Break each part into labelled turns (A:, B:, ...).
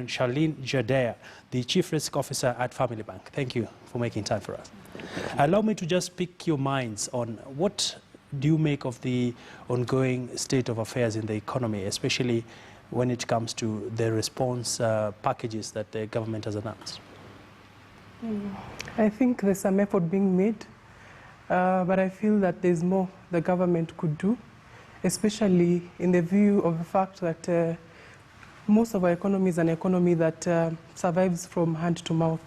A: Kenyan Charlene Jadea, the Chief Risk Officer at Family Bank. Thank you for making time for us. Allow me to just pick your minds on what do you make of the ongoing state of affairs in the economy, especially when it comes to the response packages that the government has announced?
B: I think there's some effort being made, but I feel that there's more the government could do, especially in the view of the fact that most of our economy is an economy that survives from hand to mouth.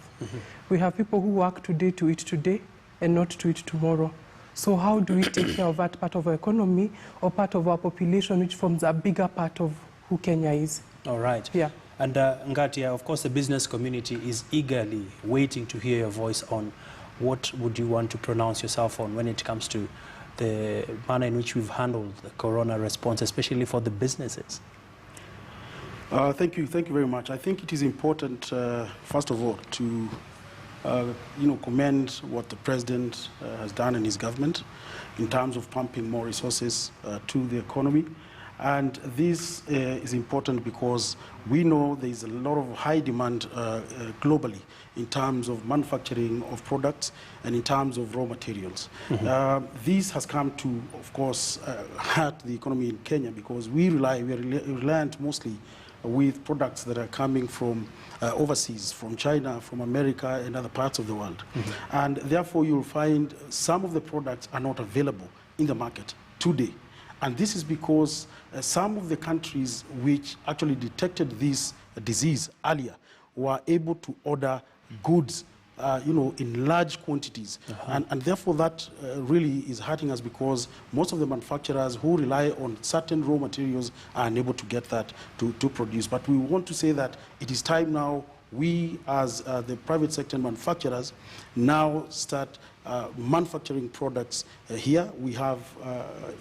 B: We have people who work today to eat today and not to eat tomorrow. So how do we take care of that part of our economy or part of our population which forms a bigger part of who Kenya is?
A: All right.
B: Yeah.
A: And Ngatia, of course, the business community is eagerly waiting to hear your voice on what would you want to pronounce yourself on when it comes to the manner in which we've handled the corona response, especially for the businesses.
C: Thank you very much. I think it is important, first of all, to commend what the president has done in his government in terms of pumping more resources to the economy. And this is important because we know there is a lot of high demand globally in terms of manufacturing of products and in terms of raw materials. This has come to, of course, hurt the economy in Kenya because we are reliant mostly with products that are coming from overseas, from China, from America, and other parts of the world. And therefore, you'll find some of the products are not available in the market today. And this is because some of the countries which actually detected this disease earlier were able to order goods in large quantities. And therefore that really is hurting us because most of the manufacturers who rely on certain raw materials are unable to get that to produce. But we want to say that it is time now we as the private sector manufacturers now start manufacturing products here. We have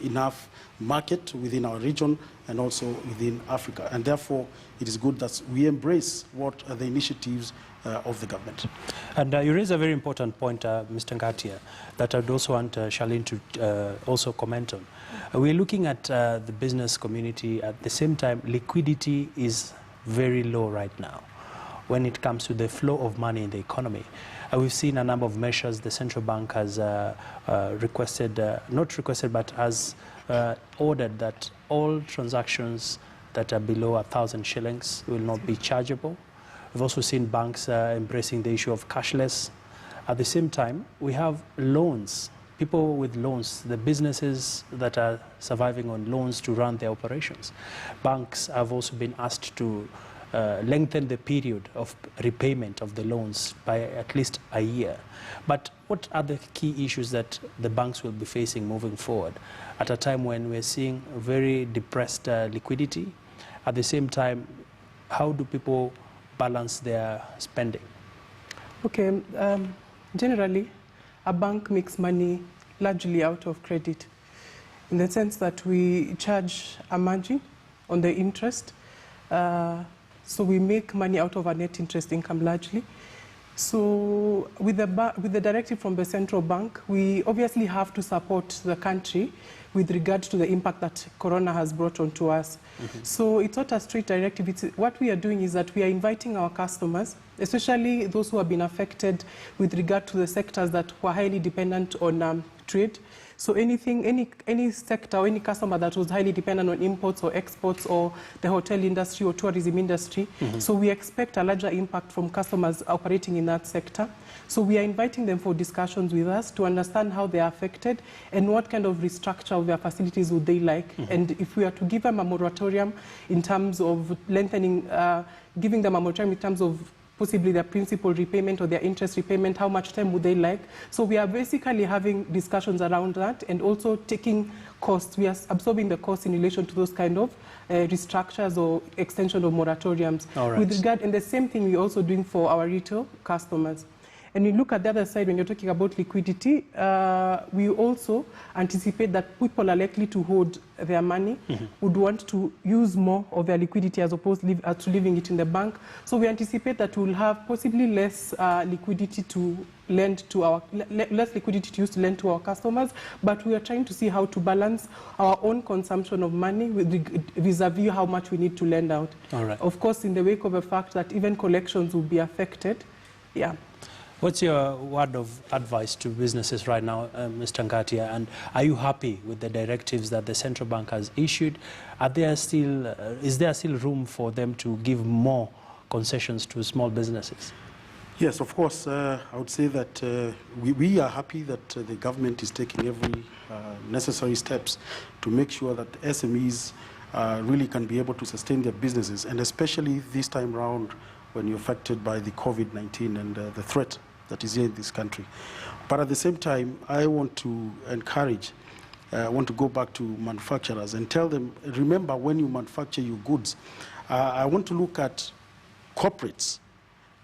C: enough market within our region and also within Africa. And therefore, it is good that we embrace what are the initiatives of the government.
A: And you raise a very important point, Mr. Ngatia, that I'd also want Charlene to also comment on. We're looking at the business community. At the same time, liquidity is very low right now when it comes to the flow of money in the economy. We've seen a number of measures the central bank has requested, not requested, but has ordered that all transactions that are below 1,000 shillings will not be chargeable. We've also seen banks embracing the issue of cashless. At the same time, we have loans, people with loans, the businesses that are surviving on loans to run their operations. Banks have also been asked to lengthen the period of repayment of the loans by at least a year. But what are the key issues that the banks will be facing moving forward at a time when we're seeing very depressed liquidity? At the same time, how do people balance their spending?
B: Okay, generally, a bank makes money largely out of credit in the sense that we charge a margin on the interest. So we make money out of our net interest income largely. So with the directive from the central bank, we obviously have to support the country with regard to the impact that Corona has brought onto us. So it's not a straight directive. What we are doing is that we are inviting our customers, especially those who have been affected with regard to the sectors that were highly dependent on trade. So any sector or any customer that was highly dependent on imports or exports or the hotel industry or tourism industry. So we expect a larger impact from customers operating in that sector. So we are inviting them for discussions with us to understand how they are affected and what kind of restructure of their facilities would they like. And if we are to give them a moratorium in terms of lengthening, giving them a moratorium in terms of possibly their principal repayment or their interest repayment, how much time would they like? So we are basically having discussions around that and also taking costs. We are absorbing the costs in relation to those kind of restructures or extension of moratoriums.
A: All right.
B: With regard, and the same thing we're also doing for our retail customers. And you look at the other side, when you're talking about liquidity, we also anticipate that people are likely to hold their money, would want to use more of their liquidity as opposed to leaving it in the bank. So we anticipate that we'll have possibly less liquidity to lend to our less liquidity to use to lend to our customers, but we are trying to see how to balance our own consumption of money with vis-a-vis how much we need to lend out.
A: All right.
B: Of course, in the wake of the fact that even collections will be affected. Yeah.
A: What's your word of advice to businesses right now, Mr. Ngatia? And are you happy with the directives that the central bank has issued? Are there still, is there still room for them to give more concessions to small businesses?
C: Yes, of course. I would say that we are happy that the government is taking every necessary steps to make sure that SMEs really can be able to sustain their businesses, and especially this time round when you're affected by the COVID-19 and the threat that is here in this country. But at the same time, I want to encourage, I want to go back to manufacturers and tell them, remember when you manufacture your goods, I want to look at corporates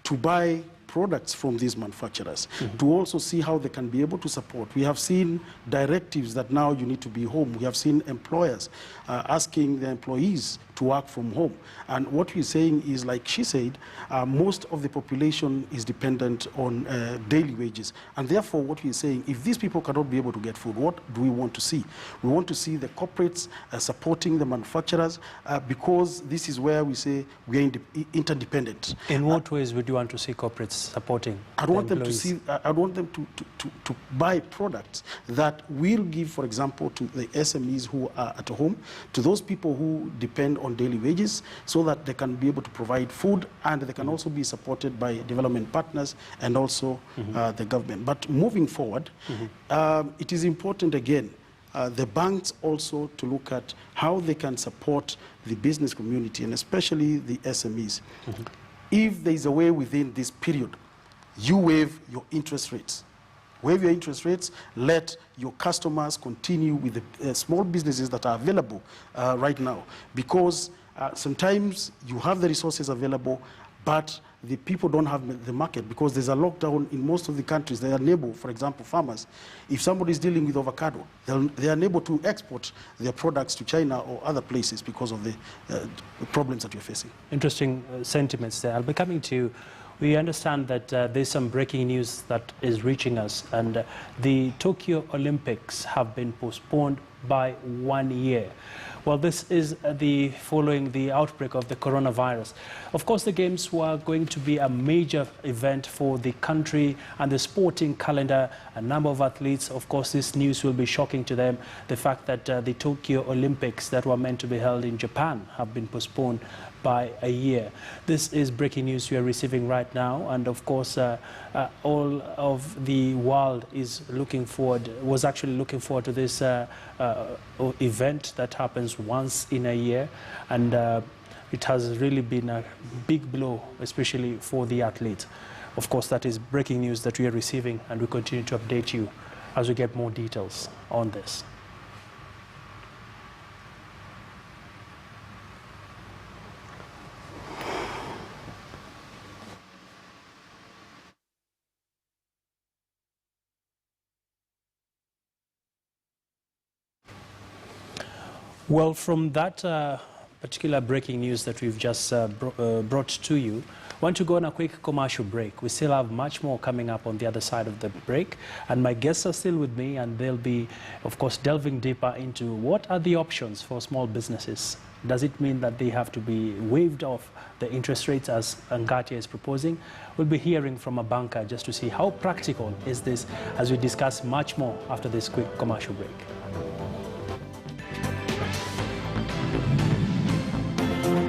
C: to buy products from these manufacturers, to also see how they can be able to support. We have seen directives that now you need to be home. We have seen employers asking their employees to work from home. And what we're saying is, like she said, most of the population is dependent on daily wages. And therefore, what we're saying, if these people cannot be able to get food, what do we want to see? We want to see the corporates supporting the manufacturers, because this is where we say we are interdependent.
A: In what ways would you want to see corporates supporting?
C: I want them to see. I want them to buy products that will give, for example, to the SMEs who are at home, to those people who depend on daily wages, so that they can be able to provide food, and they can also be supported by development partners and also the government. But moving forward, it is important again, the banks also to look at how they can support the business community and especially the SMEs. If there is a way within this period, you waive your interest rates. Waive your interest rates, let your customers continue with the small businesses that are available right now. Because sometimes you have the resources available, but the people don't have the market because there's a lockdown in most of the countries. They are unable, for example, farmers. If somebody is dealing with avocado, they are unable to export their products to China or other places because of the problems that you're facing.
A: Interesting sentiments there. I'll be coming to you. We understand that there's some breaking news that is reaching us, and the Tokyo Olympics have been postponed by 1 year. Well, this is following the outbreak of the coronavirus. Of course, the Games were going to be a major event for the country and the sporting calendar. A number of athletes, of course, this news will be shocking to them. The fact that the Tokyo Olympics that were meant to be held in Japan have been postponed by a year. This is breaking news we are receiving right now, and of course all of the world was actually looking forward to this event that happens once in a year, and it has really been a big blow, especially for the athletes. Of course, that is breaking news that we are receiving, and we continue to update you as we get more details on this. Well, from that particular breaking news that we've just brought to you, I want to go on a quick commercial break. We still have much more coming up on the other side of the break, and my guests are still with me, and they'll be, of course, delving deeper into what are the options for small businesses. Does it mean that they have to be waived off the interest rates as Ngatia is proposing? We'll be hearing from a banker just to see how practical is this, as we discuss much more after this quick commercial break.